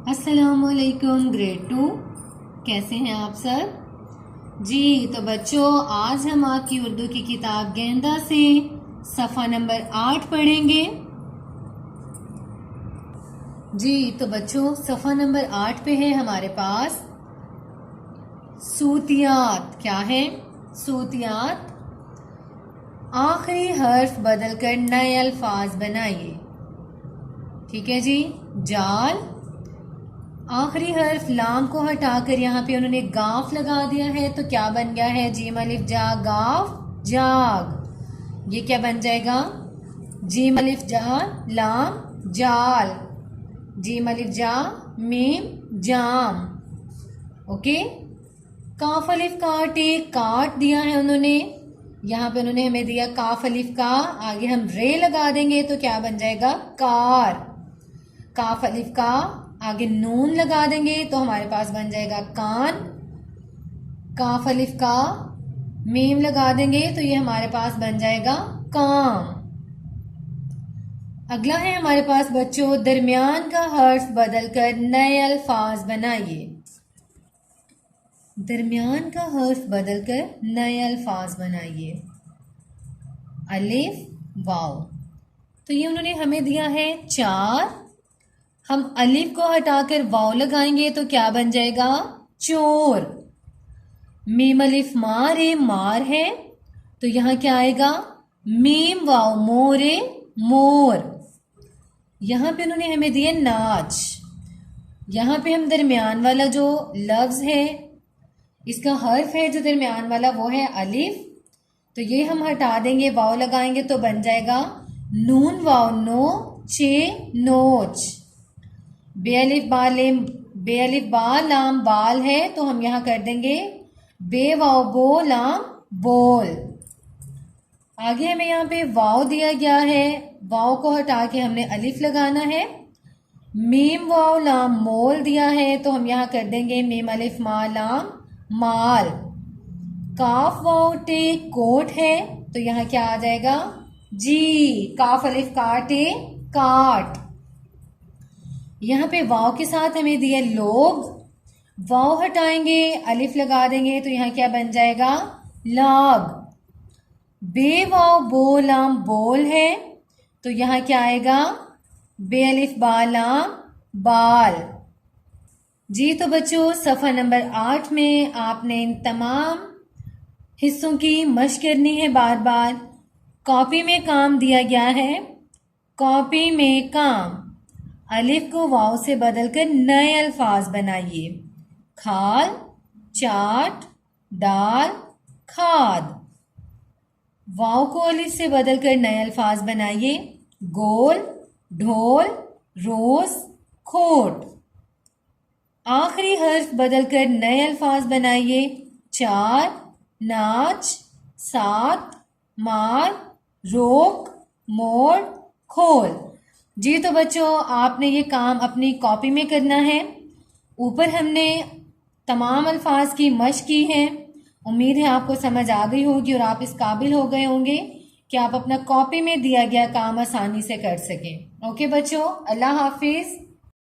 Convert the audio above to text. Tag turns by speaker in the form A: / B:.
A: अस्सलामुअलैकुम ग्रेड 2। कैसे हैं आप सब जी। तो बच्चों, आज हम आपकी उर्दू की किताब गेंदा से सफ़ा नंबर 8 पढ़ेंगे जी। तो बच्चों, सफ़ा नंबर 8 पे है हमारे पास सूतियात। क्या है? सूतियात। आखिरी हर्फ बदलकर नए अल्फाज बनाइए। ठीक है जी। जाल, आखिरी हर्फ लाम को हटाकर यहाँ पे उन्होंने गाफ लगा दिया है, तो क्या बन गया है? जीम अलिफ जा गाफ जाग। ये क्या बन जाएगा? जीम अलिफ जा लाम जाल, जीम अलिफ जा मीम जाम। ओके। काफ अलिफ काटे, काट दिया है उन्होंने। यहाँ पे उन्होंने हमें दिया काफ अलिफ का, आगे हम रे लगा देंगे तो क्या बन जाएगा? कार। काफ अलिफ का आगे नून लगा देंगे तो हमारे पास बन जाएगा कान। काफ अलिफ का मीम लगा देंगे तो ये हमारे पास बन जाएगा काम। अगला है हमारे पास बच्चों, दरमियान का हर्फ बदलकर नए अल्फाज बनाइए। दरमियान का हर्फ बदलकर नए अल्फाज बनाइए। अलिफ वाव। तो ये उन्होंने हमें दिया है 4। हम अलिफ को हटाकर वाव लगाएंगे तो क्या बन जाएगा? चोर। मीम अलिफ मारे मार है, तो यहां क्या आएगा? मीम वाव मोरे मोर। यहां पे उन्होंने हमें दिया नाच। यहां पे हम दरमियान वाला जो लफ्ज है, इसका हर्फ है जो दरमियान वाला, वो है अलिफ। तो ये हम हटा देंगे, वाव लगाएंगे तो बन जाएगा नून वाव नो चे नोच। बेअलिफ बा लाम बाल है, तो हम यहां कर देंगे बे वाव बो लाम बोल। आगे हमें यहाँ पे वाव दिया गया है, वाव को हटा के हमने अलिफ लगाना है। मीम वाव लाम मोल दिया है, तो हम यहाँ कर देंगे मीम अलिफ मा लाम माल। काफ वाव टे कोट है, तो यहाँ क्या आ जाएगा? जी। काफ अलिफ काटे काट। यहाँ पे वाव के साथ हमें दिया लोग। वाव हटाएंगे, अलिफ लगा देंगे तो यहाँ क्या बन जाएगा? लाग। बे वाव बो लाम बोल है, तो यहाँ क्या आएगा? बे अलिफ बा लाम बाल। जी। तो बच्चों, सफ़ा नंबर 8 में आपने इन तमाम हिस्सों की मशक करनी है बार बार। कॉपी में काम दिया गया है। कॉपी में काम, अलिफ को वाव से बदलकर नए अल्फाज बनाइए। खाल, चाट, दाल, खाद। वाव को अलिफ से बदलकर नए अल्फाज बनाइए। गोल, ढोल, रोज, खोट। आखिरी हर्फ बदलकर नए अल्फाज बनाइए। चार, नाच, सात, मार, रोक, मोड़, खोल। जी। तो बच्चों, आपने ये काम अपनी कॉपी में करना है। ऊपर हमने तमाम अल्फाज की मशक की है। उम्मीद है आपको समझ आ गई होगी और आप इस काबिल हो गए होंगे कि आप अपना कॉपी में दिया गया काम आसानी से कर सकें। ओके बच्चों, अल्लाह हाफिज।